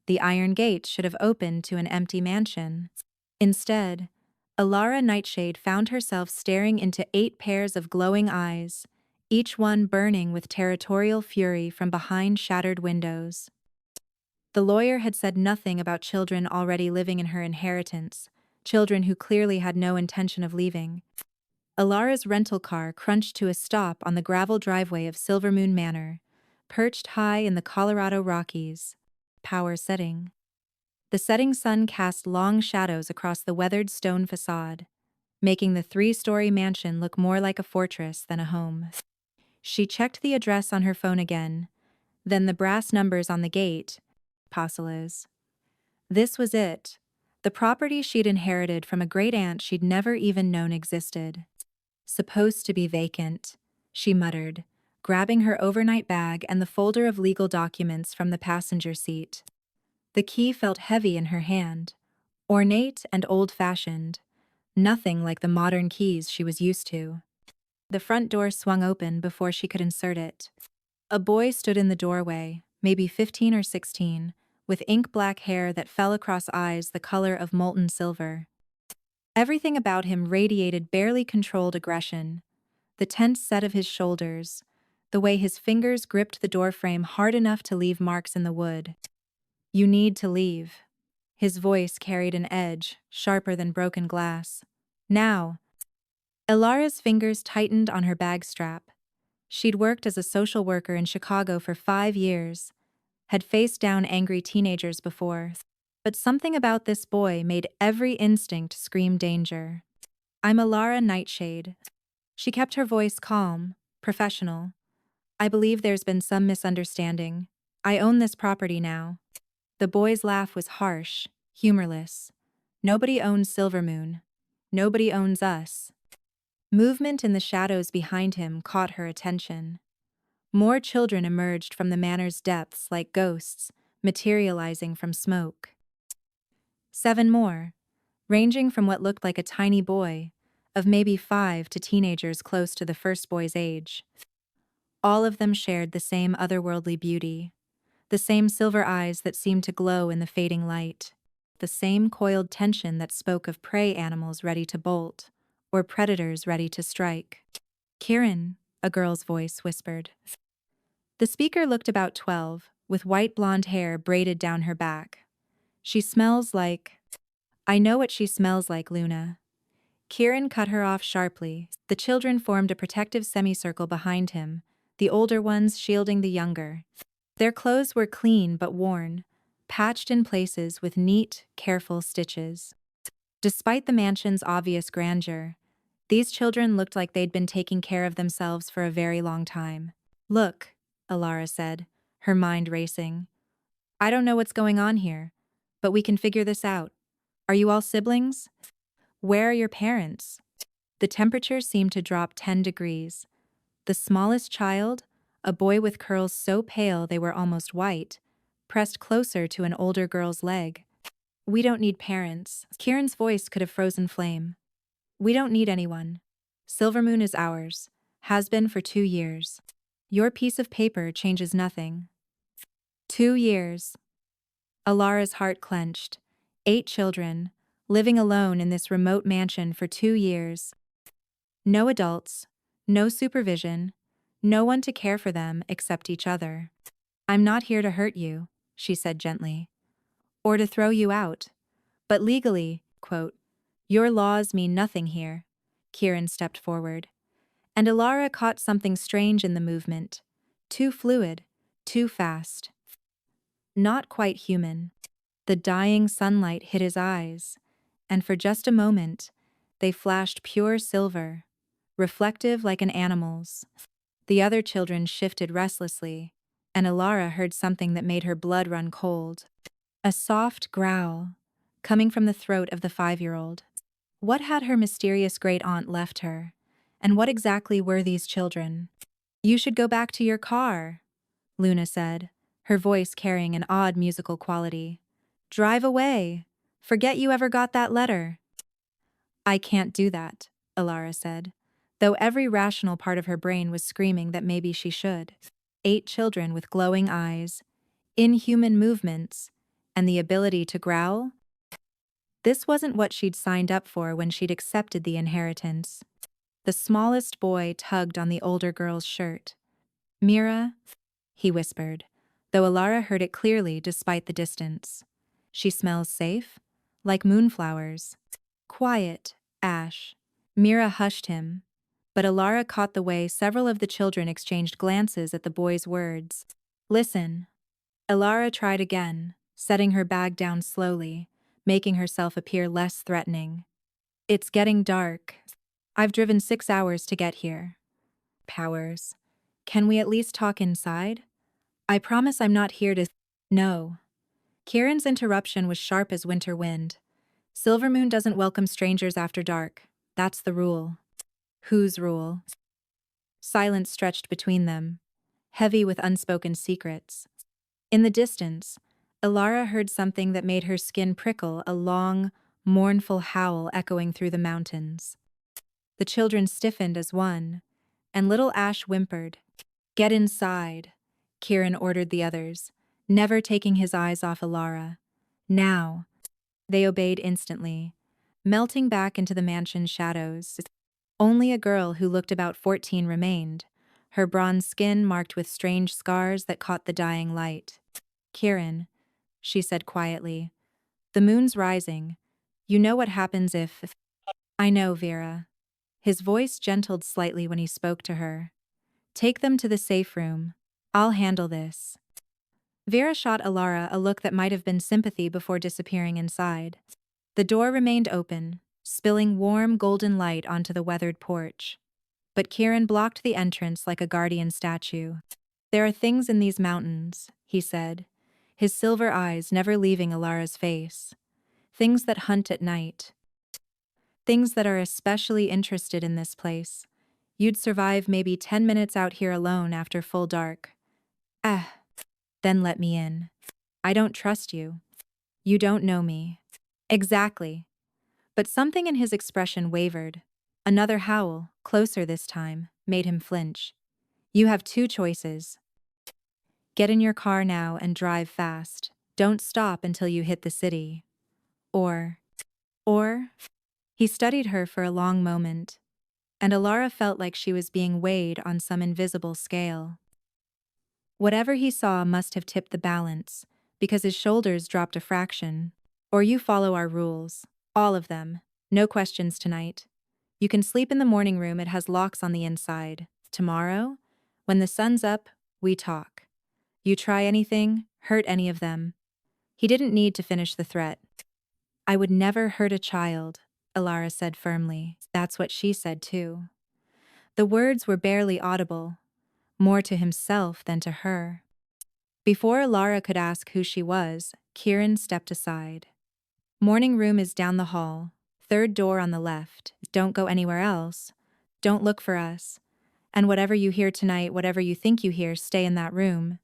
The iron gate should have opened to an empty mansion. Instead, Elara Nightshade found herself staring into 8 pairs of glowing eyes, each one burning with territorial fury from behind shattered windows. The lawyer had said nothing about children already living in her inheritance, children who clearly had no intention of leaving. Elara's rental car crunched to a stop on the gravel driveway of Silvermoon Manor, perched high in the Colorado Rockies. Power setting. The setting sun cast long shadows across the weathered stone facade, making the 3-story mansion look more like a fortress than a home. She checked the address on her phone again, then the brass numbers on the gate. Apostles. This was it. The property she'd inherited from a great-aunt she'd never even known existed. Supposed to be vacant, she muttered, grabbing her overnight bag and the folder of legal documents from the passenger seat. The key felt heavy in her hand, ornate and old-fashioned, nothing like the modern keys she was used to. The front door swung open before she could insert it. A boy stood in the doorway, maybe 15 or 16, with ink-black hair that fell across eyes the color of molten silver. Everything about him radiated barely controlled aggression. The tense set of his shoulders, the way his fingers gripped the doorframe hard enough to leave marks in the wood. "You need to leave." His voice carried an edge, sharper than broken glass. "Now." Elara's fingers tightened on her bag strap. She'd worked as a social worker in Chicago for 5 years, had faced down angry teenagers before, but something about this boy made every instinct scream danger. "I'm Elara Nightshade." She kept her voice calm, professional. "I believe there's been some misunderstanding. I own this property now." The boy's laugh was harsh, humorless. "Nobody owns Silvermoon. Nobody owns us." Movement in the shadows behind him caught her attention. More children emerged from the manor's depths like ghosts, materializing from smoke. 7 more, ranging from what looked like a tiny boy, of maybe 5 to teenagers close to the first boy's age. All of them shared the same otherworldly beauty, the same silver eyes that seemed to glow in the fading light, the same coiled tension that spoke of prey animals ready to bolt, or predators ready to strike. "Kieran," a girl's voice whispered. The speaker looked about 12, with white blonde hair braided down her back. "She smells like—" "I know what she smells like, Luna." Kieran cut her off sharply. The children formed a protective semicircle behind him, the older ones shielding the younger. Their clothes were clean but worn, patched in places with neat, careful stitches. Despite the mansion's obvious grandeur, these children looked like they'd been taking care of themselves for a very long time. "Look," Elara said, her mind racing. "I don't know what's going on here, but we can figure this out. Are you all siblings? Where are your parents?" The temperature seemed to drop 10 degrees. The smallest child, a boy with curls so pale they were almost white, pressed closer to an older girl's leg. "We don't need parents." Kieran's voice could have frozen flame. "We don't need anyone. Silvermoon is ours, has been for 2 years. Your piece of paper changes nothing." 2 years. Alara's heart clenched. 8 children, living alone in this remote mansion for 2 years. No adults, no supervision, no one to care for them except each other. "I'm not here to hurt you," she said gently. "Or to throw you out. But legally, quote, your laws mean nothing here." Kieran stepped forward. And Elara caught something strange in the movement. Too fluid, too fast. Not quite human. The dying sunlight hit his eyes, and for just a moment, they flashed pure silver, reflective like an animal's. The other children shifted restlessly, and Elara heard something that made her blood run cold. A soft growl, coming from the throat of the 5-year-old. What had her mysterious great-aunt left her? And what exactly were these children? "You should go back to your car," Luna said, her voice carrying an odd musical quality. "Drive away. Forget you ever got that letter." "I can't do that," Elara said, though every rational part of her brain was screaming that maybe she should. 8 children with glowing eyes, inhuman movements, And the ability to growl? This wasn't what she'd signed up for when she'd accepted the inheritance. The smallest boy tugged on the older girl's shirt. "Mira," he whispered, though Elara heard it clearly despite the distance. "She smells safe? Like moonflowers." "Quiet, Ash." Mira hushed him, but Elara caught the way several of the children exchanged glances at the boy's words. "Listen." Elara tried again, setting her bag down slowly, making herself appear less threatening. "It's getting dark. I've driven 6 hours to get here." "Powers. Can we at least talk inside? I promise I'm not here to—" "No." Kieran's interruption was sharp as winter wind. "Silvermoon doesn't welcome strangers after dark. That's the rule." "Whose rule?" Silence stretched between them, heavy with unspoken secrets. In the distance, Elara heard something that made her skin prickle, a long, mournful howl echoing through the mountains. The children stiffened as one, and little Ash whimpered. "Get inside," Kieran ordered the others, never taking his eyes off Elara. "Now." They obeyed instantly, melting back into the mansion's shadows. Only a girl who looked about 14 remained, her bronze skin marked with strange scars that caught the dying light. "Kieran," she said quietly, "the moon's rising. You know what happens if—" "I know, Vera." His voice gentled slightly when he spoke to her. "Take them to the safe room. I'll handle this." Vera shot Elara a look that might have been sympathy before disappearing inside. The door remained open, spilling warm golden light onto the weathered porch. But Kieran blocked the entrance like a guardian statue. "There are things in these mountains," he said, his silver eyes never leaving Elara's face. "Things that hunt at night. Things that are especially interested in this place. You'd survive maybe 10 minutes out here alone after full dark." "Ah. Then let me in. I don't trust you. You don't know me." "Exactly." But something in his expression wavered. Another howl, closer this time, made him flinch. "You have 2 choices. Get in your car now and drive fast. Don't stop until you hit the city. Or, he studied her for a long moment, and Elara felt like she was being weighed on some invisible scale. Whatever he saw must have tipped the balance, because his shoulders dropped a fraction. "Or you follow our rules. All of them. No questions tonight. You can sleep in the morning room, it has locks on the inside. Tomorrow, when the sun's up, we talk. You try anything, hurt any of them." He didn't need to finish the threat. "I would never hurt a child," Elara said firmly. That's what she said too. The words were barely audible, more to himself than to her. Before Elara could ask who she was, Kieran stepped aside. "Morning room is down the hall, 3rd door on the left. Don't go anywhere else. Don't look for us. And whatever you hear tonight, whatever you think you hear, stay in that room."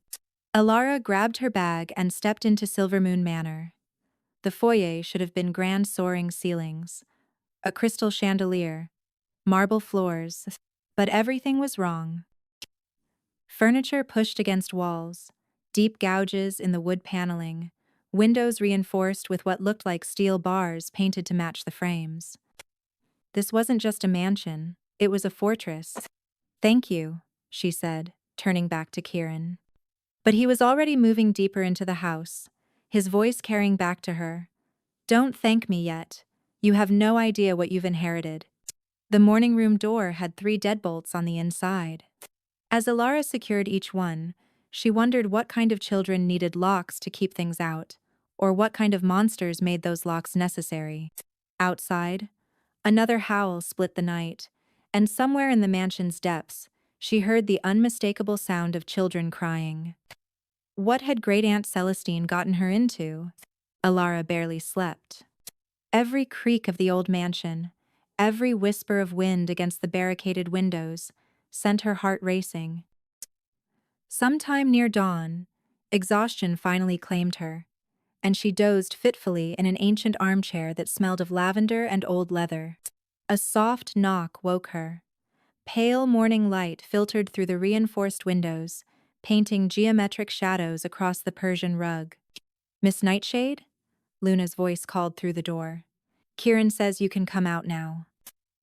Elara grabbed her bag and stepped into Silvermoon Manor. The foyer should have been grand soaring ceilings, a crystal chandelier, marble floors, but everything was wrong. Furniture pushed against walls, deep gouges in the wood paneling, windows reinforced with what looked like steel bars painted to match the frames. This wasn't just a mansion, it was a fortress. "Thank you," she said, turning back to Kieran. But he was already moving deeper into the house, his voice carrying back to her. "Don't thank me yet. You have no idea what you've inherited." The morning room door had 3 deadbolts on the inside. As Elara secured each one, she wondered what kind of children needed locks to keep things out, or what kind of monsters made those locks necessary. Outside, another howl split the night, and somewhere in the mansion's depths, she heard the unmistakable sound of children crying. What had Great Aunt Celestine gotten her into? Elara barely slept. Every creak of the old mansion, every whisper of wind against the barricaded windows, sent her heart racing. Sometime near dawn, exhaustion finally claimed her, and she dozed fitfully in an ancient armchair that smelled of lavender and old leather. A soft knock woke her. Pale morning light filtered through the reinforced windows, painting geometric shadows across the Persian rug. Miss Nightshade? Luna's voice called through the door. Kieran says you can come out now.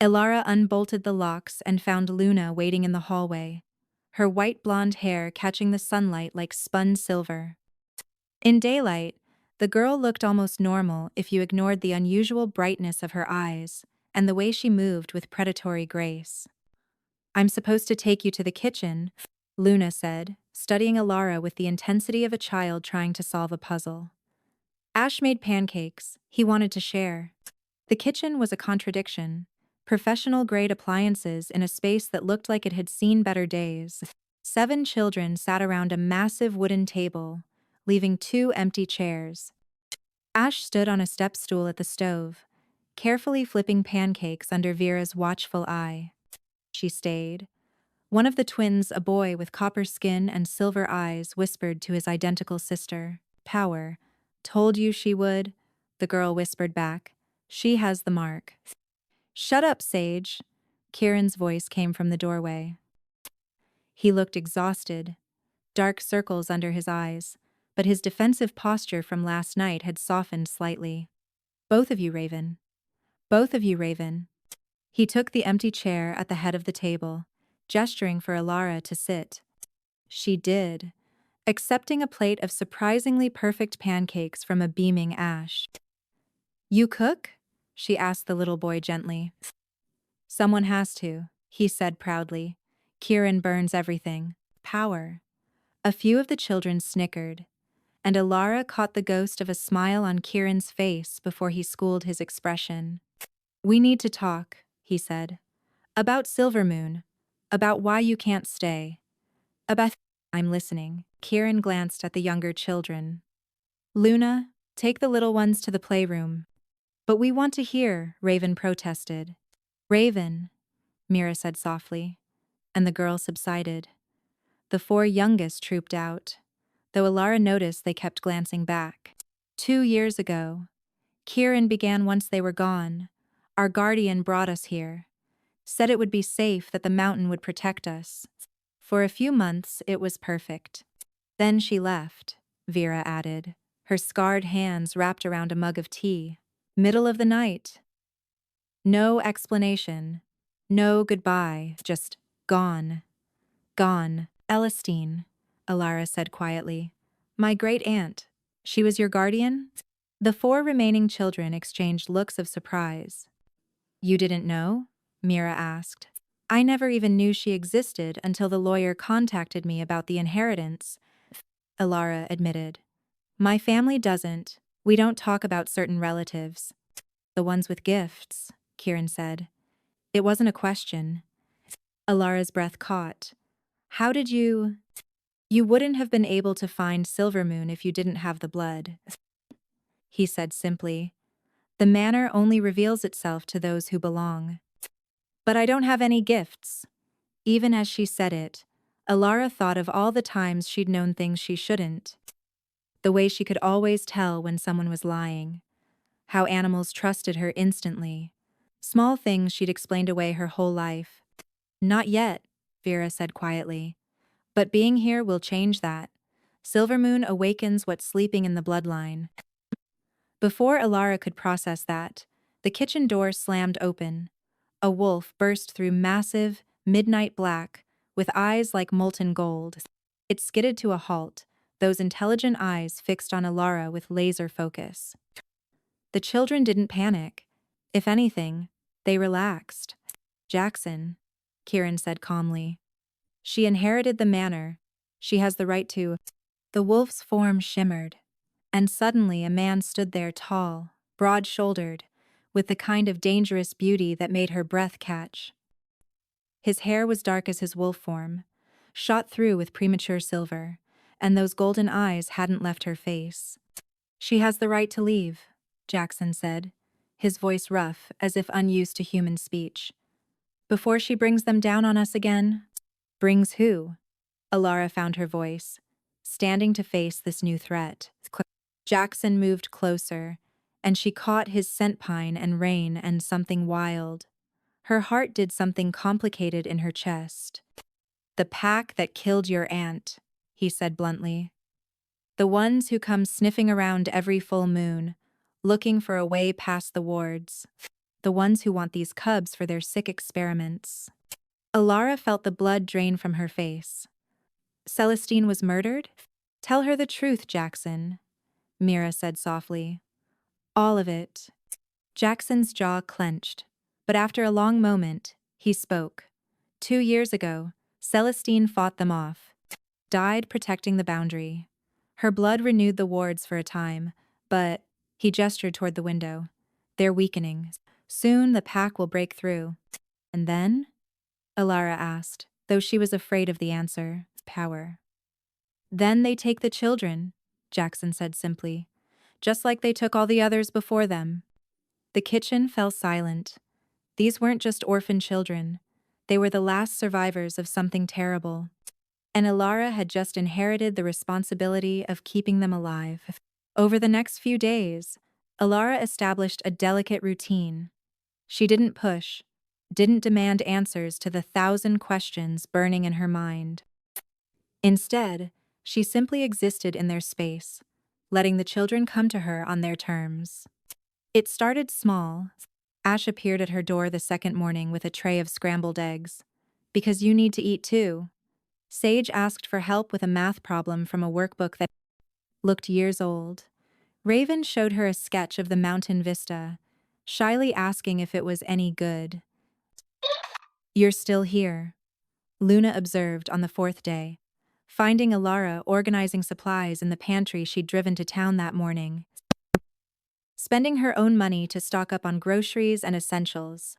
Elara unbolted the locks and found Luna waiting in the hallway, her white blonde hair catching the sunlight like spun silver. In daylight, the girl looked almost normal if you ignored the unusual brightness of her eyes and the way she moved with predatory grace. I'm supposed to take you to the kitchen, Luna said, studying Elara with the intensity of a child trying to solve a puzzle. Ash made pancakes, he wanted to share. The kitchen was a contradiction. Professional-grade appliances in a space that looked like it had seen better days. 7 children sat around a massive wooden table, leaving 2 empty chairs. Ash stood on a step stool at the stove, carefully flipping pancakes under Vera's watchful eye. She stayed. One of the twins, a boy with copper skin and silver eyes, whispered to his identical sister, "Power. Told you she would," the girl whispered back. "She has the mark." "Shut up, Sage," Kieran's voice came from the doorway. He looked exhausted, dark circles under his eyes, but his defensive posture from last night had softened slightly. Both of you, Raven. Both of you, Raven." He took the empty chair at the head of the table, gesturing for Elara to sit. She did, accepting a plate of surprisingly perfect pancakes from a beaming Ash. "You cook?" she asked the little boy gently. "Someone has to," he said proudly. "Kieran burns everything. Power." A few of the children snickered, and Elara caught the ghost of a smile on Kieran's face before he schooled his expression. "We need to talk," he said. "About Silvermoon. About why you can't stay. About—" "I'm listening." Kieran glanced at the younger children. "Luna, take the little ones to the playroom." "But we want to hear," Raven protested. "Raven," Mira said softly, and the girl subsided. The 4 youngest trooped out, though Elara noticed they kept glancing back. 2 years ago. Kieran began once they were gone. Our guardian brought us here. Said it would be safe, that the mountain would protect us. For a few months, it was perfect. Then she left, Vera added, her scarred hands wrapped around a mug of tea. Middle of the night. No explanation. No goodbye, just gone. Gone. Celestine, Elara said quietly. "My great-aunt. She was your guardian?" The 4 remaining children exchanged looks of surprise. "You didn't know?" Mira asked. "I never even knew she existed until the lawyer contacted me about the inheritance," Elara admitted. "My family doesn't. We don't talk about certain relatives." "The ones with gifts," Kieran said. "It wasn't a question." Alara's breath caught. "How did you—" "You wouldn't have been able to find Silvermoon if you didn't have the blood," he said simply. "The manor only reveals itself to those who belong." "But I don't have any gifts." Even as she said it, Elara thought of all the times she'd known things she shouldn't. The way she could always tell when someone was lying. How animals trusted her instantly. Small things she'd explained away her whole life. "Not yet," Vera said quietly. "But being here will change that. Silvermoon awakens what's sleeping in the bloodline." Before Elara could process that, the kitchen door slammed open. A wolf burst through massive, midnight black, with eyes like molten gold. It skidded to a halt, those intelligent eyes fixed on Elara with laser focus. The children didn't panic. If anything, they relaxed. "Jaxon," Kieran said calmly. "She inherited the manor. She has the right to—" The wolf's form shimmered, and suddenly a man stood there tall, broad-shouldered, with the kind of dangerous beauty that made her breath catch. His hair was dark as his wolf form, shot through with premature silver, and those golden eyes hadn't left her face. "She has the right to leave," Jaxon said, his voice rough as if unused to human speech. "Before she brings them down on us again." "Brings who?" Elara found her voice, standing to face this new threat. Jaxon moved closer, and she caught his scent pine and rain and something wild. Her heart did something complicated in her chest. "The pack that killed your aunt," he said bluntly. The ones who come sniffing around every full moon, looking for a way past the wards. The ones who want these cubs for their sick experiments. Elara felt the blood drain from her face. Celestine was murdered? Tell her the truth, Jaxon, Mira said softly. All of it. Jackson's jaw clenched, but after a long moment, he spoke. 2 years ago, Celestine fought them off. Died protecting the boundary. Her blood renewed the wards for a time, but he gestured toward the window. They're weakening. Soon the pack will break through. And then? Elara asked, though she was afraid of the answer. Power. Then they take the children, Jaxon said simply. Just like they took all the others before them. The kitchen fell silent. These weren't just orphan children. They were the last survivors of something terrible. And Elara had just inherited the responsibility of keeping them alive. Over the next few days, Elara established a delicate routine. She didn't push, didn't demand answers to the 1,000 questions burning in her mind. Instead, she simply existed in their space, letting the children come to her on their terms. It started small. Ash appeared at her door the second morning with a tray of scrambled eggs. Because you need to eat too. Sage asked for help with a math problem from a workbook that looked years old. Raven showed her a sketch of the mountain vista, shyly asking if it was any good. You're still here, Luna observed on the 4th day, finding Elara organizing supplies in the pantry she'd driven to town that morning. Spending her own money to stock up on groceries and essentials.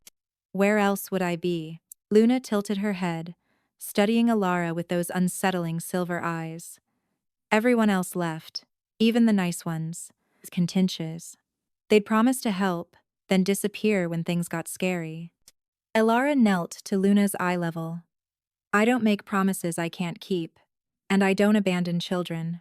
Where else would I be? Luna tilted her head, studying Elara with those unsettling silver eyes. Everyone else left, even the nice ones, contentious. They'd promise to help, then disappear when things got scary. Elara knelt to Luna's eye level. I don't make promises I can't keep, and I don't abandon children.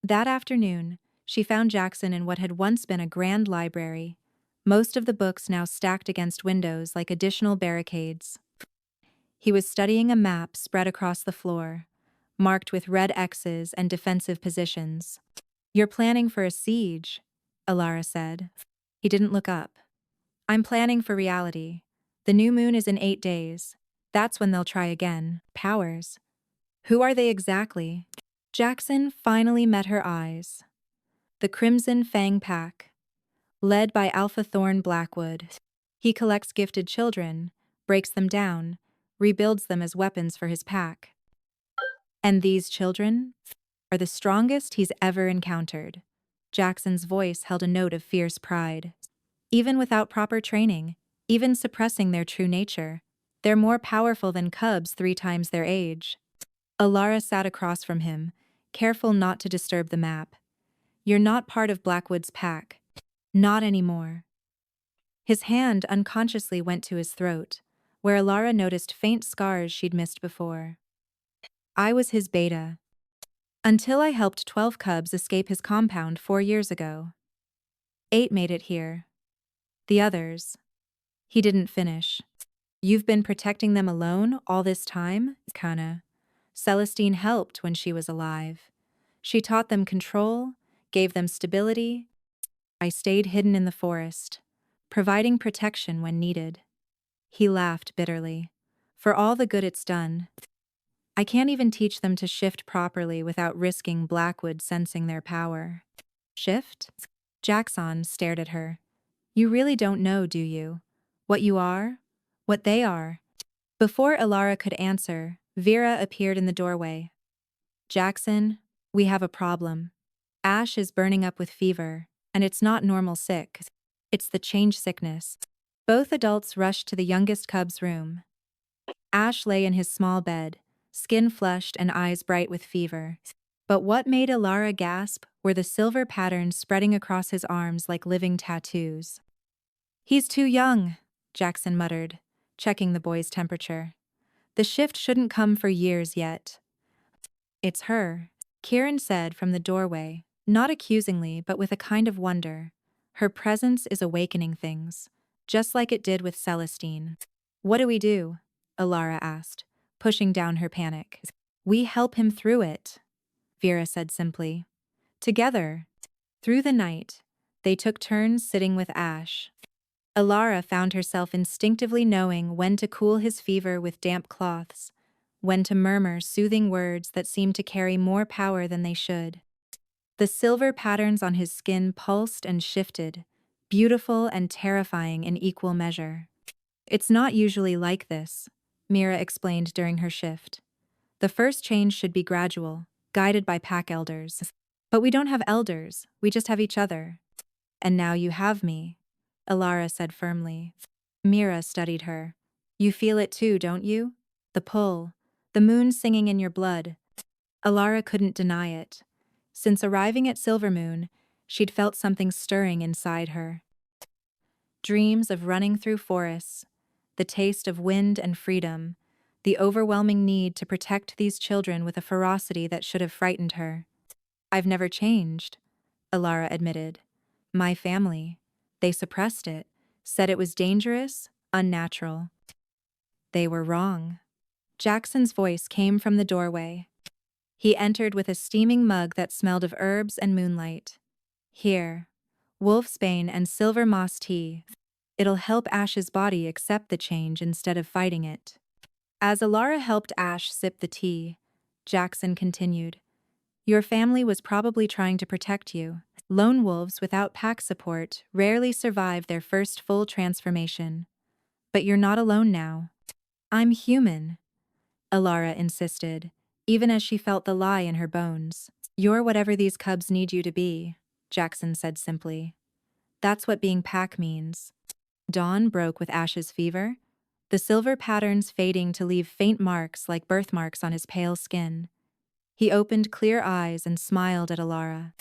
That afternoon, she found Jaxon in what had once been a grand library, most of the books now stacked against windows like additional barricades. He was studying a map spread across the floor, marked with red X's and defensive positions. You're planning for a siege, Elara said. He didn't look up. I'm planning for reality. The new moon is in 8 days. That's when they'll try again. Powers. Who are they exactly? Jaxon finally met her eyes. The Crimson Fang Pack. Led by Alpha Thorne Blackwood. He collects gifted children, breaks them down, rebuilds them as weapons for his pack. And these children are the strongest he's ever encountered. Jackson's voice held a note of fierce pride. Even without proper training, even suppressing their true nature, they're more powerful than cubs 3 times their age. Elara sat across from him, careful not to disturb the map. You're not part of Blackwood's pack. Not anymore. His hand unconsciously went to his throat, where Elara noticed faint scars she'd missed before. I was his beta. Until I helped 12 cubs escape his compound 4 years ago. 8 made it here. The others. He didn't finish. You've been protecting them alone all this time? Kinda. Celestine helped when she was alive. She taught them control, gave them stability. I stayed hidden in the forest, providing protection when needed. He laughed bitterly. For all the good it's done. I can't even teach them to shift properly without risking Blackwood sensing their power. Shift? Jaxon stared at her. You really don't know, do you? What you are? What they are? Before Elara could answer, Vera appeared in the doorway. Jaxon, we have a problem. Ash is burning up with fever, and it's not normal sick. It's the change sickness. Both adults rushed to the youngest cub's room. Ash lay in his small bed, skin flushed and eyes bright with fever. But what made Elara gasp were the silver patterns spreading across his arms like living tattoos. He's too young, Jaxon muttered, checking the boy's temperature. The shift shouldn't come for years yet. It's her, Kieran said from the doorway, not accusingly but with a kind of wonder. Her presence is awakening things, just like it did with Celestine. What do we do? Elara asked, pushing down her panic. We help him through it, Vera said simply. Together, through the night, they took turns sitting with Ash. Elara found herself instinctively knowing when to cool his fever with damp cloths, when to murmur soothing words that seemed to carry more power than they should. The silver patterns on his skin pulsed and shifted, beautiful and terrifying in equal measure. "It's not usually like this," Mira explained during her shift. "The first change should be gradual, guided by pack elders. But we don't have elders, we just have each other. And now you have me," Elara said firmly. Mira studied her. "You feel it too, don't you? The pull, the moon singing in your blood." Elara couldn't deny it. Since arriving at Silvermoon, she'd felt something stirring inside her. Dreams of running through forests, the taste of wind and freedom, the overwhelming need to protect these children with a ferocity that should have frightened her. "I've never changed," Elara admitted. "My family, they suppressed it, said it was dangerous, unnatural." They were wrong. Jaxon's voice came from the doorway. He entered with a steaming mug that smelled of herbs and moonlight. "Here, wolfsbane and silver moss tea. It'll help Ash's body accept the change instead of fighting it." As Elara helped Ash sip the tea, Jaxon continued, "Your family was probably trying to protect you. Lone wolves without pack support rarely survive their first full transformation. But you're not alone now." "I'm human," Elara insisted, even as she felt the lie in her bones. "You're whatever these cubs need you to be," Jaxon said simply. "That's what being pack means." Dawn broke with Ash's fever, the silver patterns fading to leave faint marks like birthmarks on his pale skin. He opened clear eyes and smiled at Elara.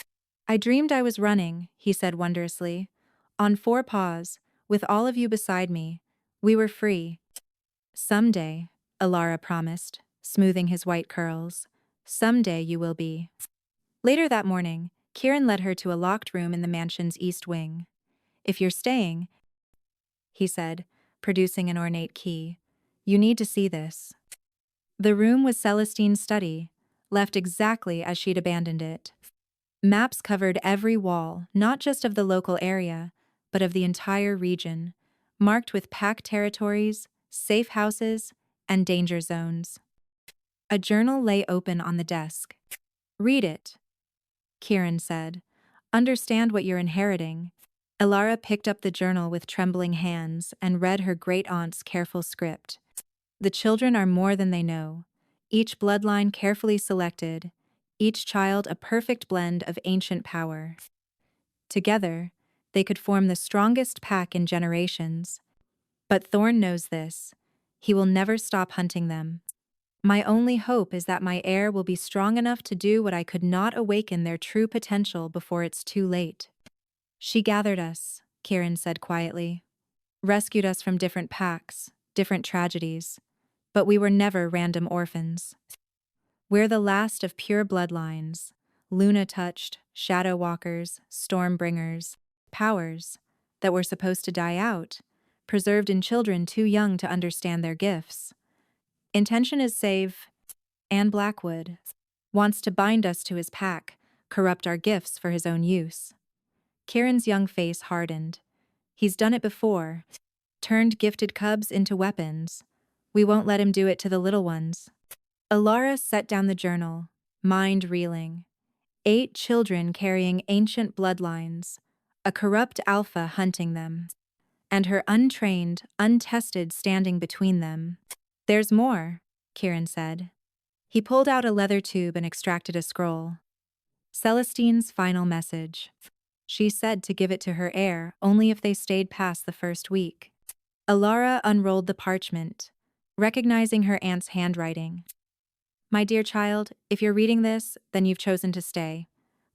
"I dreamed I was running," he said wondrously. "On 4 paws, with all of you beside me. We were free." "Someday," Elara promised, smoothing his white curls. "Someday you will be." Later that morning, Kieran led her to a locked room in the mansion's east wing. "If you're staying," he said, producing an ornate key, "you need to see this." The room was Celestine's study, left exactly as she'd abandoned it. Maps covered every wall, not just of the local area, but of the entire region, marked with pack territories, safe houses, and danger zones. A journal lay open on the desk. "Read it," Kieran said. "Understand what you're inheriting." Elara picked up the journal with trembling hands and read her great-aunt's careful script. "The children are more than they know. Each bloodline carefully selected, each child a perfect blend of ancient power. Together, they could form the strongest pack in generations. But Thorne knows this. He will never stop hunting them. My only hope is that my heir will be strong enough to do what I could not awaken their true potential before it's too late." "She gathered us," Kieran said quietly. "Rescued us from different packs, different tragedies. But we were never random orphans. We're the last of pure bloodlines, Luna-touched, shadow walkers, stormbringers, powers that were supposed to die out, preserved in children too young to understand their gifts. Intention is save, and Blackwood wants to bind us to his pack, corrupt our gifts for his own use." Kieran's young face hardened. "He's done it before, turned gifted cubs into weapons. We won't let him do it to the little ones." Elara set down the journal, mind reeling. 8 children carrying ancient bloodlines, a corrupt alpha hunting them, and her untrained, untested standing between them. "There's more," Kieran said. He pulled out a leather tube and extracted a scroll. "Celestine's final message. She said to give it to her heir only if they stayed past the first week." Elara unrolled the parchment, recognizing her aunt's handwriting. "My dear child, if you're reading this, then you've chosen to stay.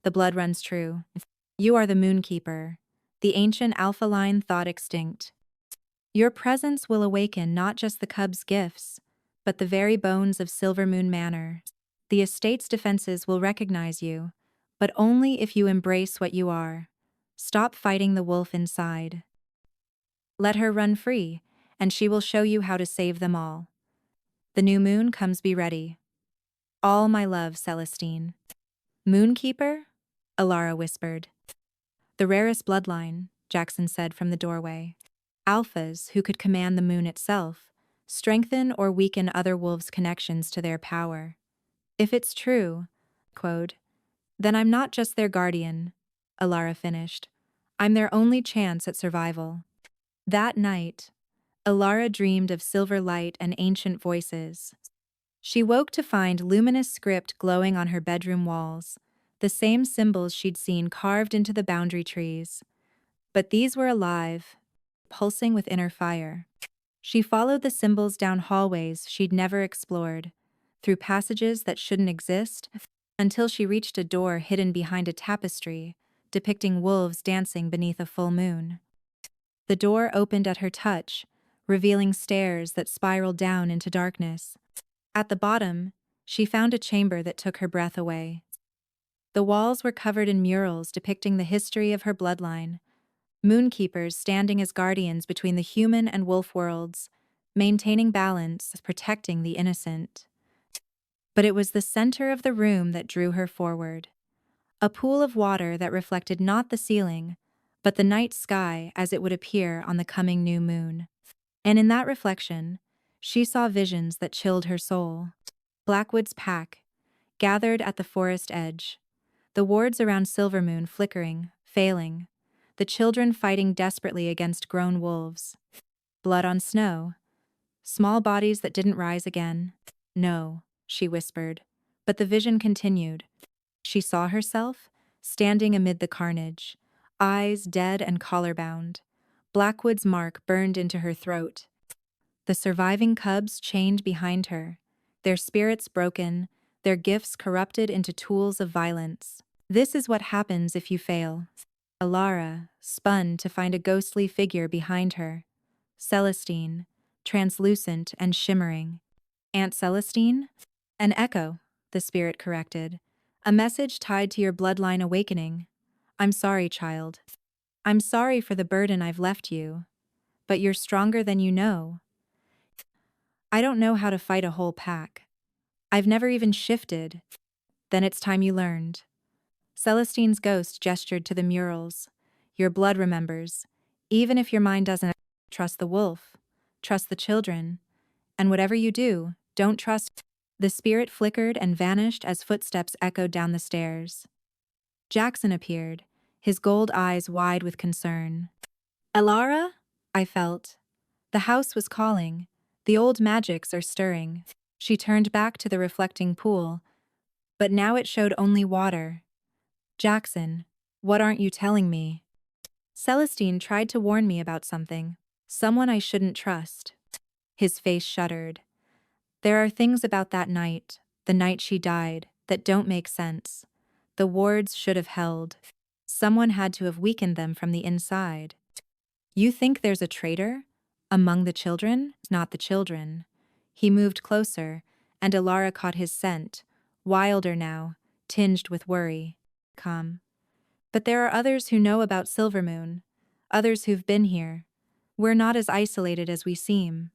The blood runs true. You are the moonkeeper, the ancient alpha line thought extinct. Your presence will awaken not just the cub's gifts, but the very bones of Silvermoon Manor. The estate's defenses will recognize you, but only if you embrace what you are. Stop fighting the wolf inside. Let her run free, and she will show you how to save them all. The new moon comes, be ready. All my love, Celestine." "Moonkeeper?" Elara whispered. The rarest bloodline, Jaxon said from the doorway. Alphas, who could command the moon itself, strengthen or weaken other wolves' connections to their power. If it's true, quote, then I'm not just their guardian, Elara finished. I'm their only chance at survival. That night, Elara dreamed of silver light and ancient voices. She woke to find luminous script glowing on her bedroom walls, the same symbols she'd seen carved into the boundary trees. But these were alive, pulsing with inner fire. She followed the symbols down hallways she'd never explored, through passages that shouldn't exist, until she reached a door hidden behind a tapestry, depicting wolves dancing beneath a full moon. The door opened at her touch, revealing stairs that spiraled down into darkness. At the bottom, she found a chamber that took her breath away. The walls were covered in murals depicting the history of her bloodline, moonkeepers standing as guardians between the human and wolf worlds, maintaining balance, protecting the innocent. But it was the center of the room that drew her forward. A pool of water that reflected not the ceiling, but the night sky as it would appear on the coming new moon. And in that reflection, she saw visions that chilled her soul. Blackwood's pack, gathered at the forest edge. The wards around Silvermoon flickering, failing. The children fighting desperately against grown wolves. Blood on snow. Small bodies that didn't rise again. No, she whispered. But the vision continued. She saw herself, standing amid the carnage. Eyes dead and collar-bound. Blackwood's mark burned into her throat. The surviving cubs chained behind her, their spirits broken, their gifts corrupted into tools of violence. This is what happens if you fail. Elara spun to find a ghostly figure behind her. Celestine, translucent and shimmering. Aunt Celestine? An echo, the spirit corrected. A message tied to your bloodline awakening. I'm sorry, child. I'm sorry for the burden I've left you. But you're stronger than you know. I don't know how to fight a whole pack. I've never even shifted. Then it's time you learned. Celestine's ghost gestured to the murals. Your blood remembers. Even if your mind doesn't, trust the wolf. Trust the children. And whatever you do, don't trust. The spirit flickered and vanished as footsteps echoed down the stairs. Jaxon appeared, his gold eyes wide with concern. Elara? I felt. The house was calling. The old magics are stirring. She turned back to the reflecting pool, but now it showed only water. Jaxon, what aren't you telling me? Celestine tried to warn me about something, someone I shouldn't trust. His face shuddered. There are things about that night, the night she died, that don't make sense. The wards should have held. Someone had to have weakened them from the inside. You think there's a traitor? Among the children? Not the children. He moved closer, and Elara caught his scent, wilder now, tinged with worry. Come. But there are others who know about Silvermoon, others who've been here. We're not as isolated as we seem.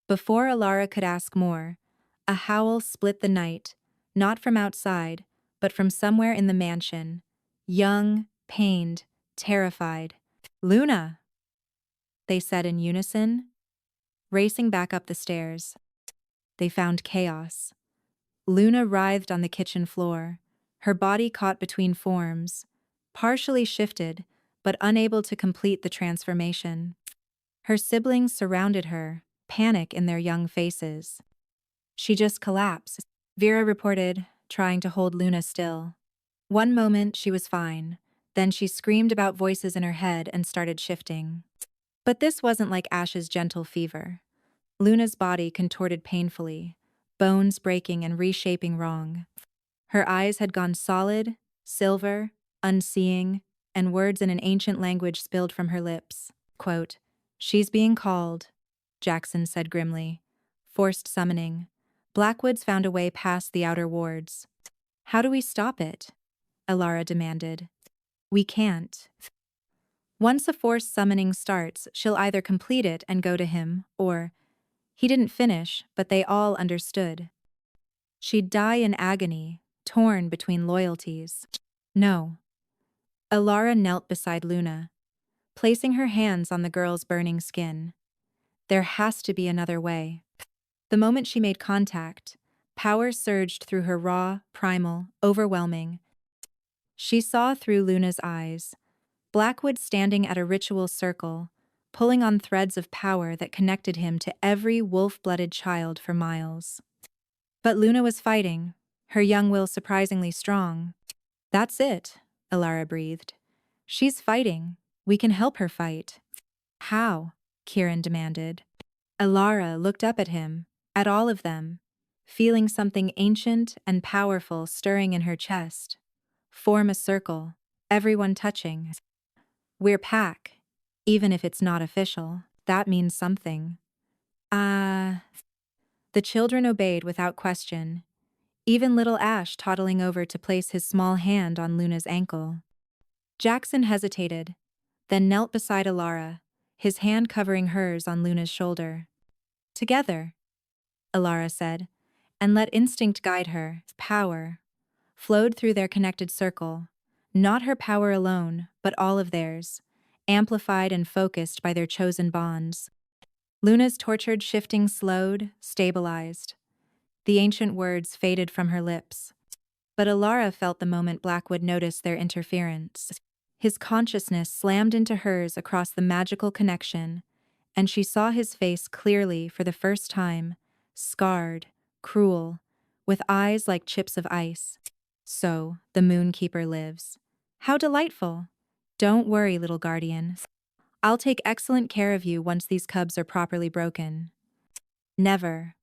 Before Elara could ask more, a howl split the night, not from outside, but from somewhere in the mansion. Young, pained, terrified. Luna! They said in unison. Racing back up the stairs, they found chaos. Luna writhed on the kitchen floor, her body caught between forms, partially shifted, but unable to complete the transformation. Her siblings surrounded her, panic in their young faces. She just collapsed, Vera reported, trying to hold Luna still. One moment she was fine, then she screamed about voices in her head and started shifting. But this wasn't like Ash's gentle fever. Luna's body contorted painfully, bones breaking and reshaping wrong. Her eyes had gone solid, silver, unseeing, and words in an ancient language spilled from her lips. Quote, "She's being called," Jaxon said grimly. Forced summoning. Blackwood's found a way past the outer wards. How do we stop it? Elara demanded. We can't. Once a forced summoning starts, she'll either complete it and go to him, or... He didn't finish, but they all understood. She'd die in agony, torn between loyalties. No. Elara knelt beside Luna, placing her hands on the girl's burning skin. There has to be another way. The moment she made contact, power surged through her raw, primal, overwhelming. She saw through Luna's eyes, Blackwood standing at a ritual circle, pulling on threads of power that connected him to every wolf-blooded child for miles. But Luna was fighting, her young will surprisingly strong. That's it, Elara breathed. She's fighting. We can help her fight. How? Kieran demanded. Elara looked up at him, at all of them, feeling something ancient and powerful stirring in her chest. Form a circle, everyone touching. We're pack. Even if it's not official, that means something. The children obeyed without question, even little Ash toddling over to place his small hand on Luna's ankle. Jaxon hesitated, then knelt beside Elara, his hand covering hers on Luna's shoulder. Together, Elara said, and let instinct guide her. Power flowed through their connected circle, not her power alone, but all of theirs, amplified and focused by their chosen bonds. Luna's tortured shifting slowed, stabilized. The ancient words faded from her lips. But Elara felt the moment Blackwood noticed their interference. His consciousness slammed into hers across the magical connection, and she saw his face clearly for the first time, scarred, cruel, with eyes like chips of ice. So, the moonkeeper lives. How delightful! Don't worry, little guardian. I'll take excellent care of you once these cubs are properly broken. Never.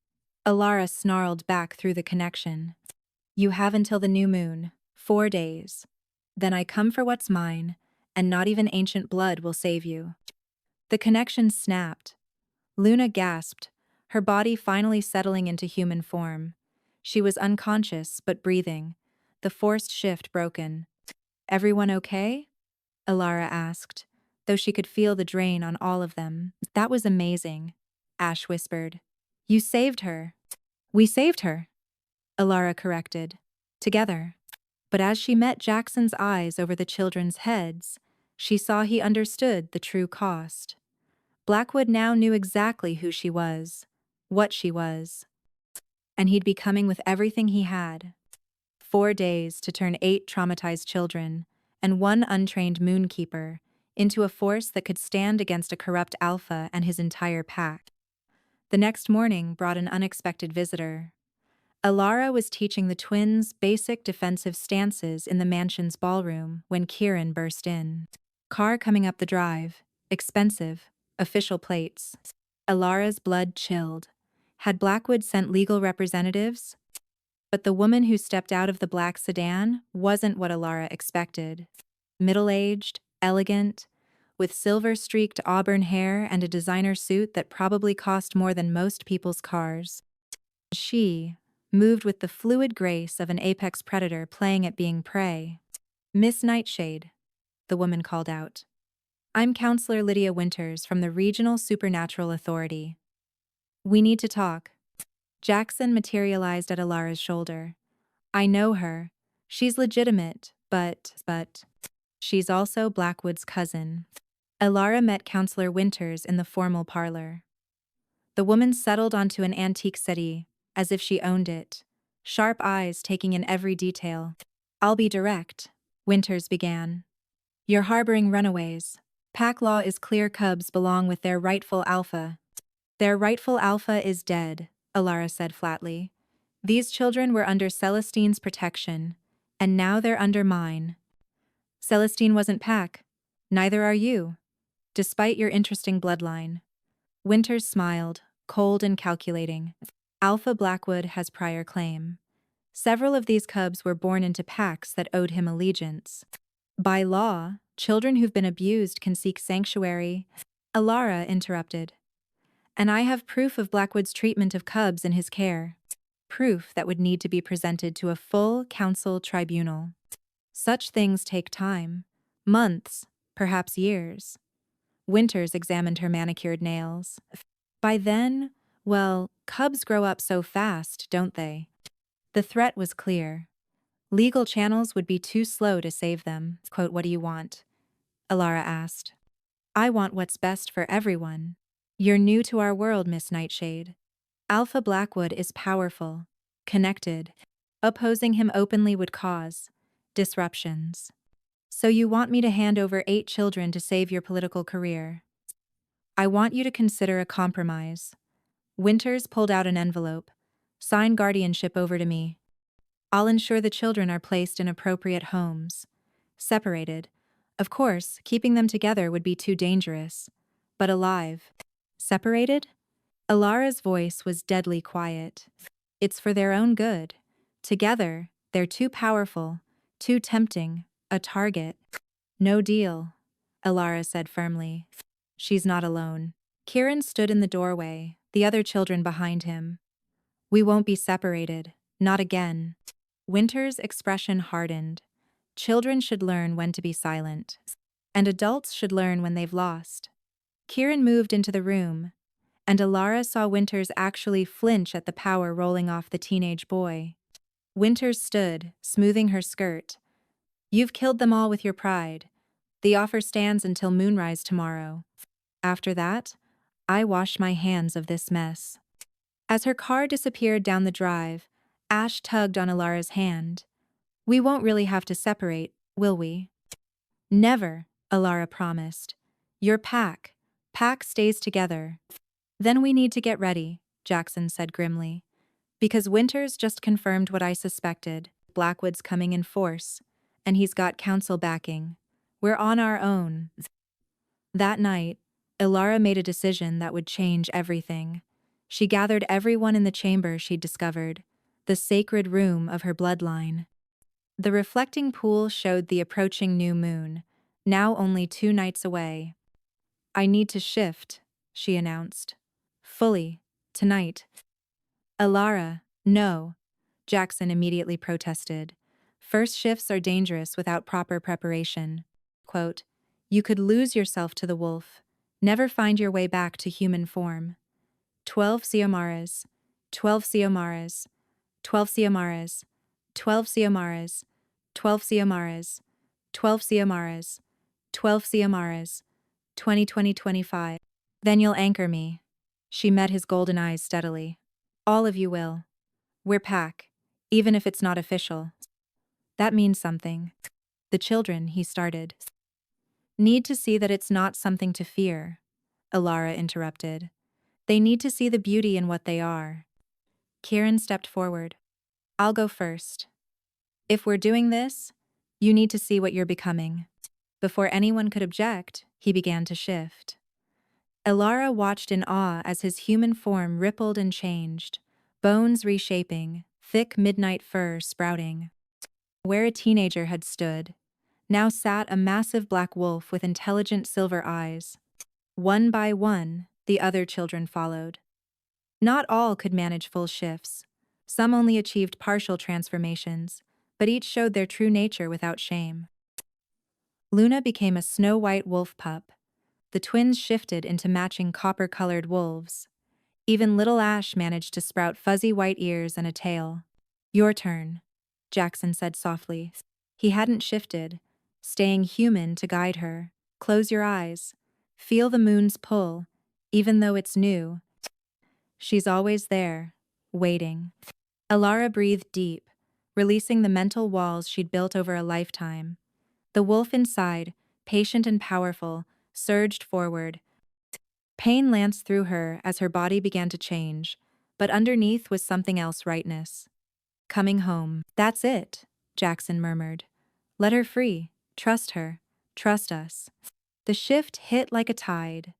Elara snarled back through the connection. You have until the new moon, 4 days. Then I come for what's mine, and not even ancient blood will save you. The connection snapped. Luna gasped, her body finally settling into human form. She was unconscious but breathing, the forced shift broken. Everyone okay? Elara asked, though she could feel the drain on all of them. That was amazing, Ash whispered. You saved her. We saved her, Elara corrected. Together. But as she met Jaxon's eyes over the children's heads, she saw he understood the true cost. Blackwood now knew exactly who she was, what she was. And he'd be coming with everything he had. 4 days to turn 8 traumatized children, and 1 untrained moonkeeper, into a force that could stand against a corrupt alpha and his entire pack. The next morning brought an unexpected visitor. Elara was teaching the twins basic defensive stances in the mansion's ballroom when Kieran burst in. Car coming up the drive, expensive, official plates. Elara's blood chilled. Had Blackwood sent legal representatives? But the woman who stepped out of the black sedan wasn't what Elara expected. Middle-aged, elegant, with silver-streaked auburn hair and a designer suit that probably cost more than most people's cars. She moved with the fluid grace of an apex predator playing at being prey. Miss Nightshade, the woman called out. I'm Counselor Lydia Winters from the Regional Supernatural Authority. We need to talk. Jaxon materialized at Elara's shoulder. I know her. She's legitimate, but she's also Blackwood's cousin. Elara met Counselor Winters in the formal parlor. The woman settled onto an antique settee, as if she owned it, sharp eyes taking in every detail. I'll be direct, Winters began. You're harboring runaways. Pack law is clear cubs belong with their rightful alpha. Their rightful alpha is dead, Elara said flatly. These children were under Celestine's protection, and now they're under mine. Celestine wasn't Pack. Neither are you, despite your interesting bloodline. Winters smiled, cold and calculating. Alpha Blackwood has prior claim. Several of these cubs were born into packs that owed him allegiance. By law, children who've been abused can seek sanctuary. Elara interrupted. And I have proof of Blackwood's treatment of cubs in his care. Proof that would need to be presented to a full council tribunal. Such things take time. Months, perhaps years. Winters examined her manicured nails. By then, well, cubs grow up so fast, don't they? The threat was clear. Legal channels would be too slow to save them. Quote, "What do you want?" Elara asked. "I want what's best for everyone. You're new to our world, Miss Nightshade. Alpha Blackwood is powerful, connected. Opposing him openly would cause disruptions. So you want me to hand over 8 children to save your political career? I want you to consider a compromise." Winters pulled out an envelope. "Sign guardianship over to me. I'll ensure the children are placed in appropriate homes. Separated. Of course, keeping them together would be too dangerous. But alive. Separated?" Elara's voice was deadly quiet. "It's for their own good. Together, they're too powerful, too tempting, a target." "No deal," Elara said firmly. "She's not alone." Kieran stood in the doorway, the other children behind him. "We won't be separated. Not again." Winter's expression hardened. Children should learn when to be silent. And adults should learn when they've lost. Kieran moved into the room, and Elara saw Winters actually flinch at the power rolling off the teenage boy. Winters stood, smoothing her skirt. "You've killed them all with your pride. The offer stands until moonrise tomorrow. After that, I wash my hands of this mess." As her car disappeared down the drive, Ash tugged on Elara's hand. "We won't really have to separate, will we?" "Never," Elara promised. "Your pack stays together." "Then we need to get ready," Jaxon said grimly. "Because Winters just confirmed what I suspected. Blackwood's coming in force, and he's got council backing. We're on our own." That night, Elara made a decision that would change everything. She gathered everyone in the chamber she'd discovered, the sacred room of her bloodline. The reflecting pool showed the approaching new moon, now only 2 nights away. "I need to shift," she announced. "Fully, tonight." "Elara, no," Jaxon immediately protested. "First shifts are dangerous without proper preparation." Quote, "You could lose yourself to the wolf, never find your way back to human form." 12 Siomaras, 12 Siomaras, 12 Siomaras, 12 Siomaras, 12 Siomaras, 12 Siomaras, 12 Siomaras, 2020-25. "Then you'll anchor me." She met his golden eyes steadily. "All of you will. We're pack, even if it's not official." "That means something." "The children," he started. "Need to see that it's not something to fear," Elara interrupted. "They need to see the beauty in what they are." Kieran stepped forward. "I'll go first. If we're doing this, you need to see what you're becoming." Before anyone could object, he began to shift. Elara watched in awe as his human form rippled and changed, bones reshaping, thick midnight fur sprouting. Where a teenager had stood, now sat a massive black wolf with intelligent silver eyes. One by one, the other children followed. Not all could manage full shifts. Some only achieved partial transformations, but each showed their true nature without shame. Luna became a snow-white wolf pup. The twins shifted into matching copper-colored wolves. Even little Ash managed to sprout fuzzy white ears and a tail. "Your turn," Jaxon said softly. He hadn't shifted, staying human to guide her. "Close your eyes. Feel the moon's pull, even though it's new. She's always there, waiting." Elara breathed deep, releasing the mental walls she'd built over a lifetime. The wolf inside, patient and powerful, surged forward. Pain lanced through her as her body began to change, but underneath was something else: rightness. "Coming home." "That's it," Jaxon murmured. "Let her free. Trust her. Trust us." The shift hit like a tide.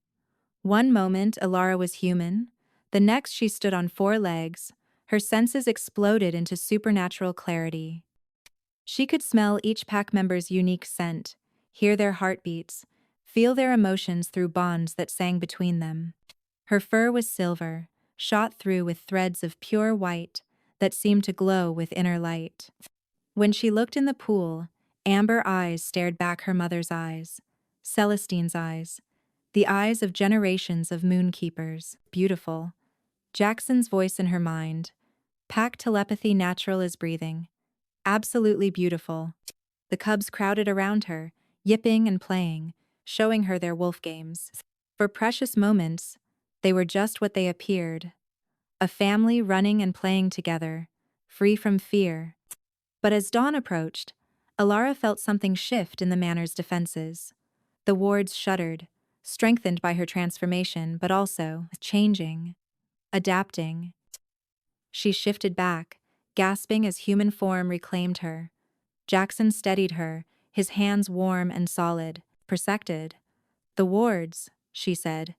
One moment Elara was human, the next she stood on 4 legs, her senses exploded into supernatural clarity. She could smell each pack member's unique scent, hear their heartbeats, feel their emotions through bonds that sang between them. Her fur was silver, shot through with threads of pure white that seemed to glow with inner light. When she looked in the pool, amber eyes stared back her mother's eyes, Celestine's eyes, the eyes of generations of moonkeepers. Beautiful. Jaxon's voice in her mind. Pack telepathy natural as breathing. Absolutely beautiful. The cubs crowded around her, yipping and playing, showing her their wolf games. For precious moments, they were just what they appeared. A family running and playing together, free from fear. But as dawn approached, Elara felt something shift in the manor's defenses. The wards shuddered, strengthened by her transformation but also changing, adapting. She shifted back, gasping as human form reclaimed her. Jaxon steadied her, his hands warm and solid, protected. "The wards," she said.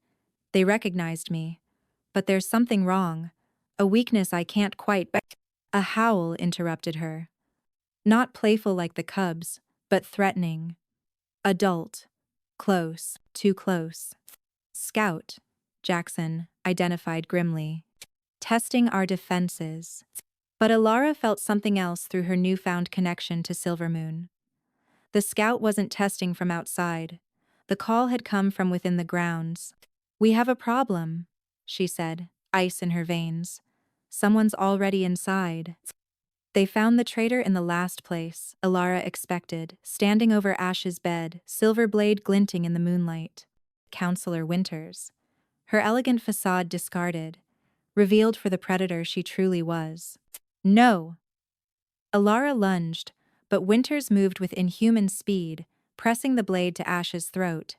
"They recognized me. But there's something wrong. A weakness I can't quite bear." A howl interrupted her. Not playful like the cubs, but threatening. Adult. Close. Too close. "Scout," Jaxon identified grimly. "Testing our defenses." But Elara felt something else through her newfound connection to Silvermoon. The scout wasn't testing from outside. The call had come from within the grounds. "We have a problem," she said, ice in her veins. "Someone's already inside." They found the traitor in the last place, Elara expected, standing over Ash's bed, silver blade glinting in the moonlight. Counselor Winters. Her elegant facade discarded, revealed for the predator she truly was. "No!" Elara lunged, but Winters moved with inhuman speed, pressing the blade to Ash's throat.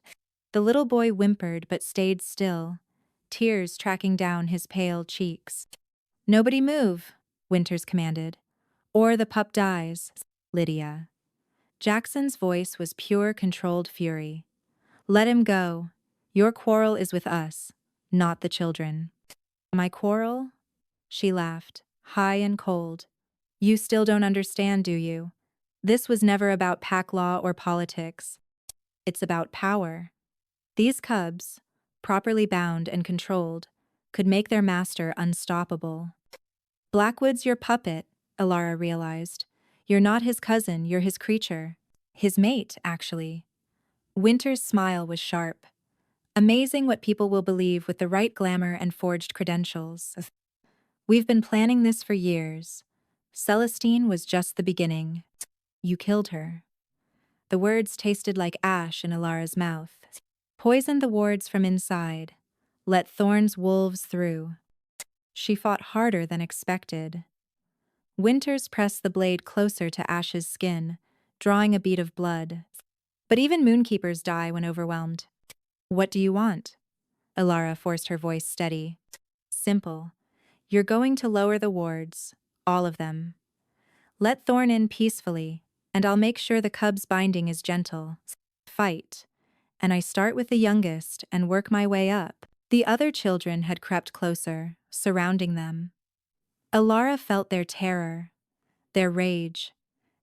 The little boy whimpered but stayed still, tears tracking down his pale cheeks. "Nobody move," Winters commanded. "Or the pup dies." "Lydia." Jackson's voice was pure controlled fury. "Let him go. Your quarrel is with us, not the children." "My quarrel?" She laughed, high and cold. "You still don't understand, do you? This was never about pack law or politics. It's about power. These cubs, properly bound and controlled, could make their master unstoppable." "Blackwood's your puppet," Elara realized. "You're not his cousin, you're his creature. His mate, actually." Winter's smile was sharp. "Amazing what people will believe with the right glamour and forged credentials. We've been planning this for years. Celestine was just the beginning. You killed her." The words tasted like ash in Elara's mouth. "Poisoned the wards from inside. Let Thorne's wolves through." She fought harder than expected. Winters pressed the blade closer to Ash's skin, drawing a bead of blood. But even moonkeepers die when overwhelmed. "What do you want?" Elara forced her voice steady. "Simple. You're going to lower the wards, all of them. Let Thorne in peacefully, and I'll make sure the cub's binding is gentle. Fight. And I start with the youngest and work my way up." The other children had crept closer, surrounding them. Elara felt their terror, their rage,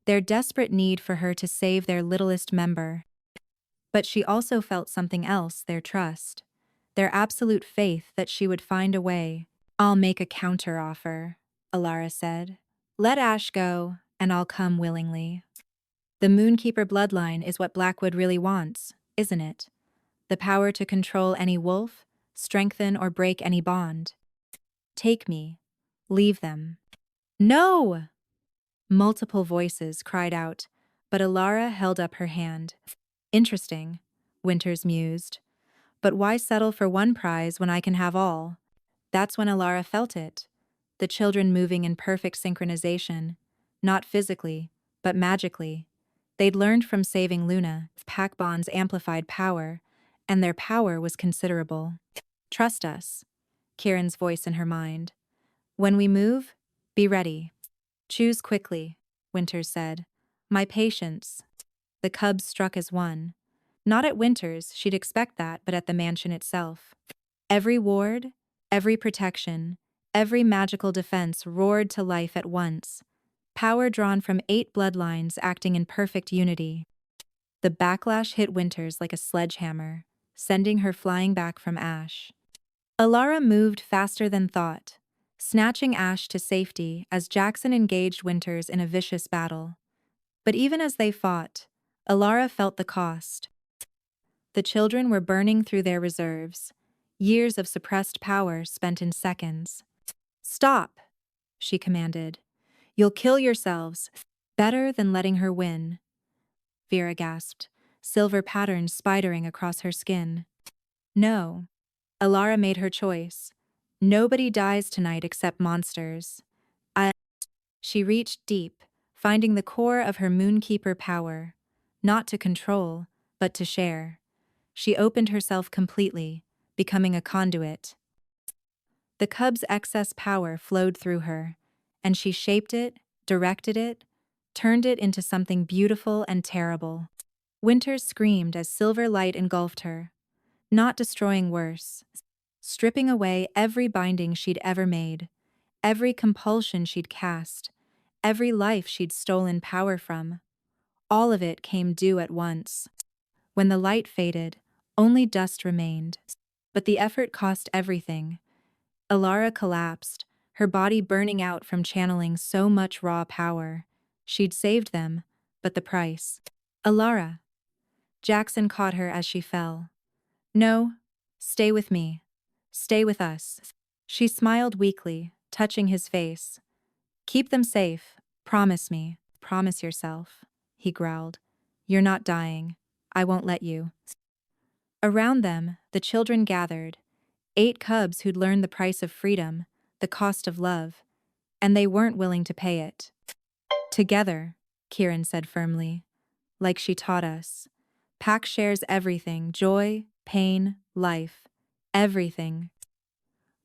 their desperate need for her to save their littlest member. But she also felt something else, their trust, their absolute faith that she would find a way. "I'll make a counter-offer," Elara said. "Let Ash go, and I'll come willingly." The moonkeeper bloodline is what Blackwood really wants, isn't it? The power to control any wolf, strengthen or break any bond. "Take me. Leave them." "No!" Multiple voices cried out, but Elara held up her hand. "Interesting," Winters mused. "But why settle for one prize when I can have all?" That's when Elara felt it. The children moving in perfect synchronization, not physically, but magically. They'd learned from saving Luna, pack bonds amplified power, and their power was considerable. "Trust us," Kieran's voice in her mind. "When we move, be ready." "Choose quickly," Winters said. "My patience." The cubs struck as one. Not at Winters, she'd expect that, but at the mansion itself. Every ward, every protection, every magical defense roared to life at once. Power drawn from 8 bloodlines acting in perfect unity. The backlash hit Winters like a sledgehammer, sending her flying back from Ash. Elara moved faster than thought, snatching Ash to safety as Jaxon engaged Winters in a vicious battle. But even as they fought, Elara felt the cost. The children were burning through their reserves, years of suppressed power spent in seconds. "Stop," she commanded. "You'll kill yourselves." Better than letting her win, Vera gasped, silver patterns spidering across her skin. No. Elara made her choice. Nobody dies tonight except monsters. She reached deep, finding the core of her moonkeeper power. Not to control, but to share. She opened herself completely, becoming a conduit. The cub's excess power flowed through her, and she shaped it, directed it, turned it into something beautiful and terrible. Winter screamed as silver light engulfed her, not destroying worse, stripping away every binding she'd ever made, every compulsion she'd cast, every life she'd stolen power from. All of it came due at once. When the light faded, only dust remained. But the effort cost everything. Elara collapsed, her body burning out from channeling so much raw power. She'd saved them, but the price. Elara. Jaxon caught her as she fell. No, stay with me. Stay with us. She smiled weakly, touching his face. Keep them safe. Promise me. Promise yourself, he growled. You're not dying. I won't let you. Around them, the children gathered. 8 cubs who'd learned the price of freedom, the cost of love, and they weren't willing to pay it. Together, Kieran said firmly, like she taught us. Pack shares everything, joy, pain, life, everything.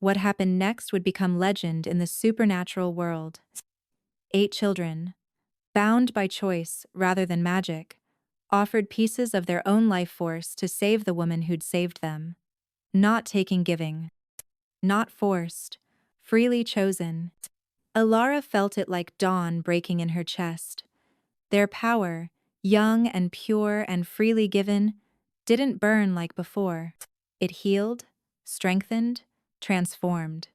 What happened next would become legend in the supernatural world. 8 children, bound by choice rather than magic, offered pieces of their own life force to save the woman who'd saved them. Not taking giving. Not forced. Freely chosen. Elara felt it like dawn breaking in her chest. Their power, young and pure and freely given, didn't burn like before. It healed, strengthened, transformed.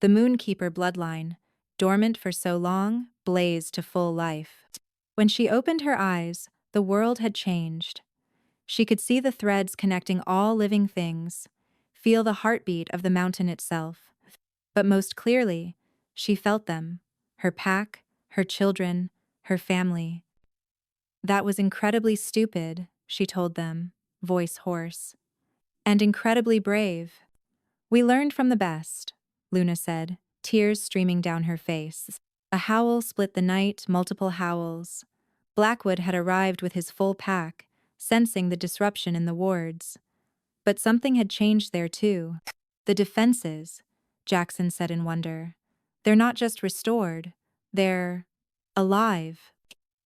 The moonkeeper bloodline, dormant for so long, blazed to full life. When she opened her eyes, the world had changed. She could see the threads connecting all living things, feel the heartbeat of the mountain itself. But most clearly, she felt them, her pack, her children, her family. That was incredibly stupid, she told them, voice hoarse. And incredibly brave. We learned from the best, Luna said, tears streaming down her face. A howl split the night, multiple howls. Blackwood had arrived with his full pack, sensing the disruption in the wards. But something had changed there too. The defenses, Jaxon said in wonder. They're not just restored, they're alive.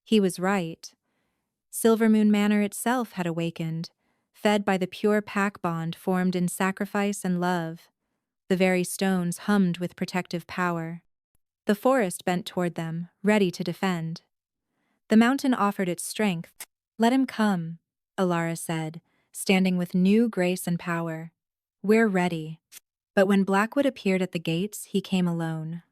He was right. Silvermoon Manor itself had awakened, fed by the pure pack bond formed in sacrifice and love. The very stones hummed with protective power. The forest bent toward them, ready to defend. The mountain offered its strength. Let him come, Elara said, standing with new grace and power. We're ready. But when Blackwood appeared at the gates, he came alone.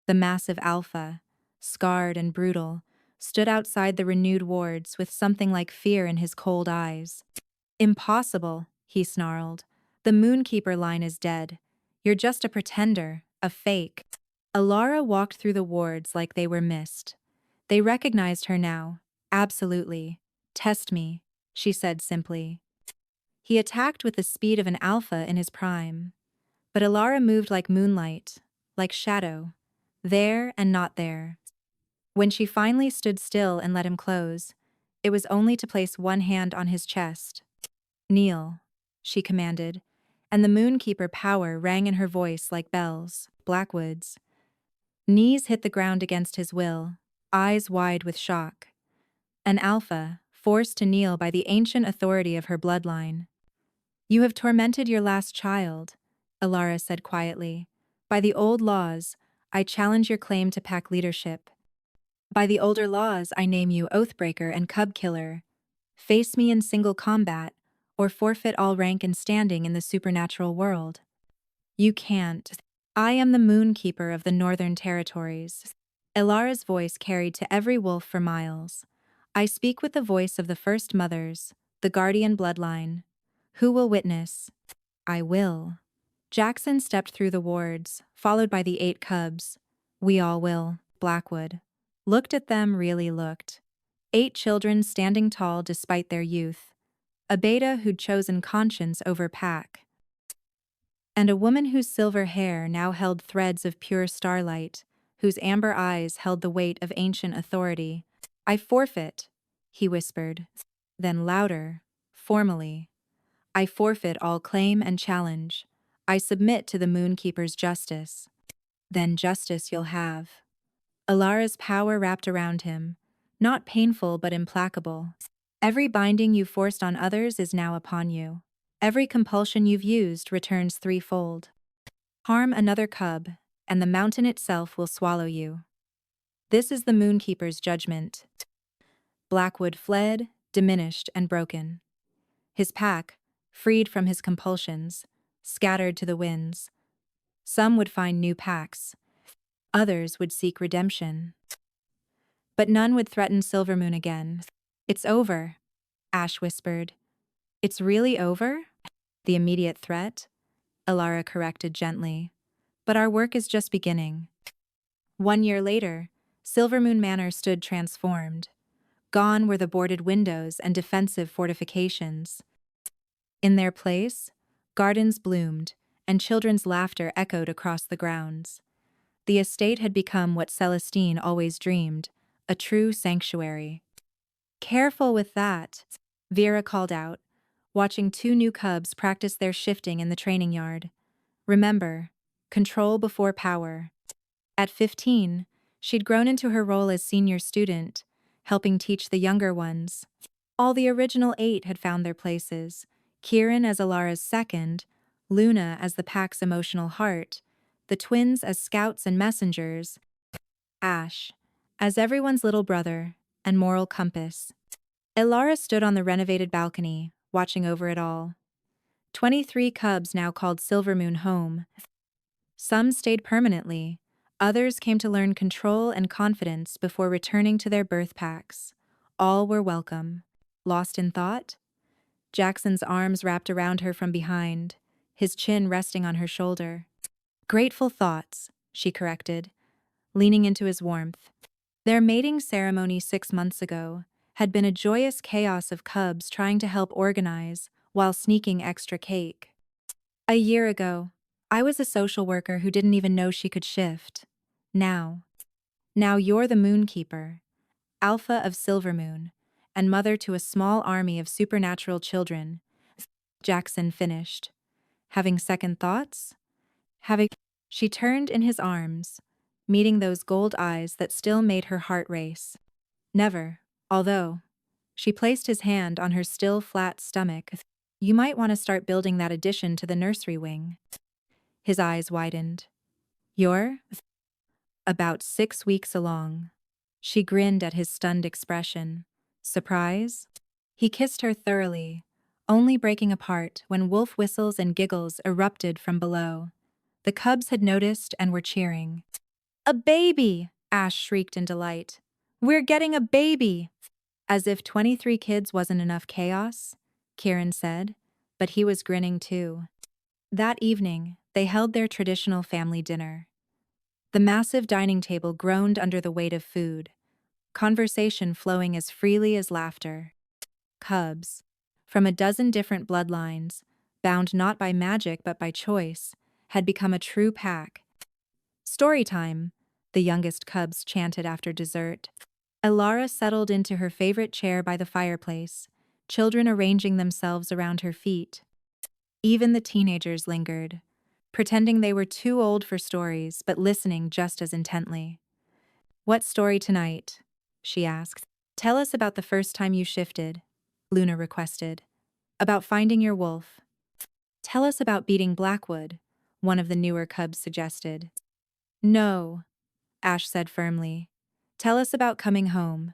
The massive alpha, scarred and brutal, stood outside the renewed wards with something like fear in his cold eyes. Impossible, he snarled. The moonkeeper line is dead. You're just a pretender, a fake. Elara walked through the wards like they were mist. They recognized her now, absolutely. Test me, she said simply. He attacked with the speed of an alpha in his prime. But Elara moved like moonlight, like shadow, there and not there. When she finally stood still and let him close, it was only to place one hand on his chest. Kneel, she commanded, and the moonkeeper power rang in her voice like bells, Blackwood's. Knees hit the ground against his will, eyes wide with shock. An alpha, forced to kneel by the ancient authority of her bloodline. You have tormented your last child, Elara said quietly. By the old laws, I challenge your claim to pack leadership. By the older laws, I name you Oathbreaker and Cub Killer. Face me in single combat, or forfeit all rank and standing in the supernatural world. You can't. I am the moonkeeper of the Northern Territories. Elara's voice carried to every wolf for miles. I speak with the voice of the first mothers, the guardian bloodline. Who will witness? I will. Jaxon stepped through the wards, followed by the 8 cubs. We all will, Blackwood. Looked at them, really looked. 8 children standing tall despite their youth. A beta who'd chosen conscience over pack. And a woman whose silver hair now held threads of pure starlight, whose amber eyes held the weight of ancient authority. "I forfeit," he whispered. Then louder, formally. "I forfeit all claim and challenge. I submit to the moonkeeper's justice." "Then justice you'll have." Elara's power wrapped around him, not painful but implacable. "Every binding you forced on others is now upon you. Every compulsion you've used returns threefold. Harm another cub, and the mountain itself will swallow you. This is the moonkeeper's judgment." Blackwood fled, diminished and broken. His pack, freed from his compulsions, scattered to the winds. Some would find new packs. Others would seek redemption. But none would threaten Silvermoon again. "It's over," Ash whispered. "It's really over?" "The immediate threat," Elara corrected gently. "But our work is just beginning." 1 year later, Silvermoon Manor stood transformed. Gone were the boarded windows and defensive fortifications. In their place, gardens bloomed, and children's laughter echoed across the grounds. The estate had become what Celestine always dreamed, a true sanctuary. "Careful with that," Vera called out, watching 2 new cubs practice their shifting in the training yard. "Remember, control before power." At 15, she'd grown into her role as senior student, helping teach the younger ones. All the original 8 had found their places, Kieran as Elara's second, Luna as the pack's emotional heart, the twins as scouts and messengers, Ash as everyone's little brother and moral compass. Elara stood on the renovated balcony, watching over it all. 23 cubs now called Silvermoon home. Some stayed permanently, others came to learn control and confidence before returning to their birth packs. All were welcome. Lost in thought? Jaxon's arms wrapped around her from behind, his chin resting on her shoulder. "Grateful thoughts," she corrected, leaning into his warmth. Their mating ceremony 6 months ago had been a joyous chaos of cubs trying to help organize while sneaking extra cake. "A year ago, I was a social worker who didn't even know she could shift. Now you're the moonkeeper, alpha of Silvermoon, and mother to a small army of supernatural children," Jaxon finished. "Having second thoughts?" She turned in his arms, meeting those gold eyes that still made her heart race. "Never, although," she placed his hand on her still flat stomach, "you might want to start building that addition to the nursery wing." His eyes widened. "You're?" "About 6 weeks along." She grinned at his stunned expression. "Surprise?" He kissed her thoroughly, only breaking apart when wolf whistles and giggles erupted from below. The cubs had noticed and were cheering. "A baby!" Ash shrieked in delight. "We're getting a baby!" "As if 23 kids wasn't enough chaos," Kieran said, but he was grinning too. That evening, they held their traditional family dinner. The massive dining table groaned under the weight of food, conversation flowing as freely as laughter. Cubs, from a dozen different bloodlines, bound not by magic but by choice, had become a true pack. "Story time," the youngest cubs chanted after dessert. Elara settled into her favorite chair by the fireplace, children arranging themselves around her feet. Even the teenagers lingered, pretending they were too old for stories but listening just as intently. "What story tonight?" she asked. "Tell us about the first time you shifted," Luna requested. "About finding your wolf." "Tell us about beating Blackwood," one of the newer cubs suggested. "No," Ash said firmly. "Tell us about coming home.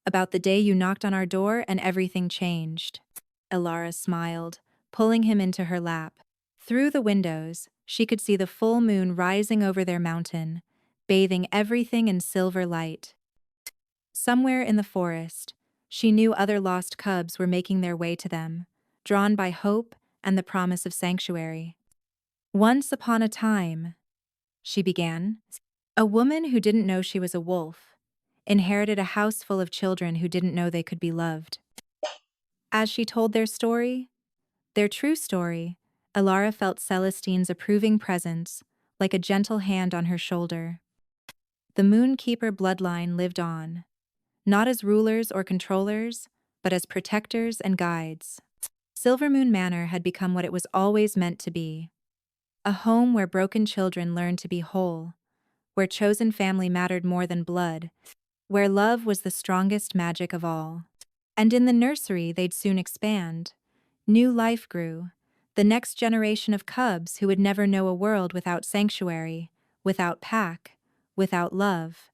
About the day you knocked on our door and everything changed." Elara smiled, pulling him into her lap. Through the windows, she could see the full moon rising over their mountain, bathing everything in silver light. Somewhere in the forest, she knew other lost cubs were making their way to them, drawn by hope and the promise of sanctuary. "Once upon a time," she began, "a woman who didn't know she was a wolf, inherited a house full of children who didn't know they could be loved. As she told their true story, Elara felt Celestine's approving presence, like a gentle hand on her shoulder. The moonkeeper bloodline lived on, not as rulers or controllers, but as protectors and guides. Silvermoon Manor had become what it was always meant to be. A home where broken children learned to be whole, where chosen family mattered more than blood, where love was the strongest magic of all. And in the nursery they'd soon expand. New life grew, the next generation of cubs who would never know a world without sanctuary, without pack, without love.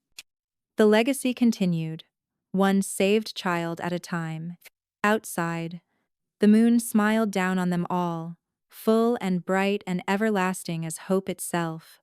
The legacy continued, one saved child at a time. Outside, the moon smiled down on them all, full and bright and everlasting as hope itself.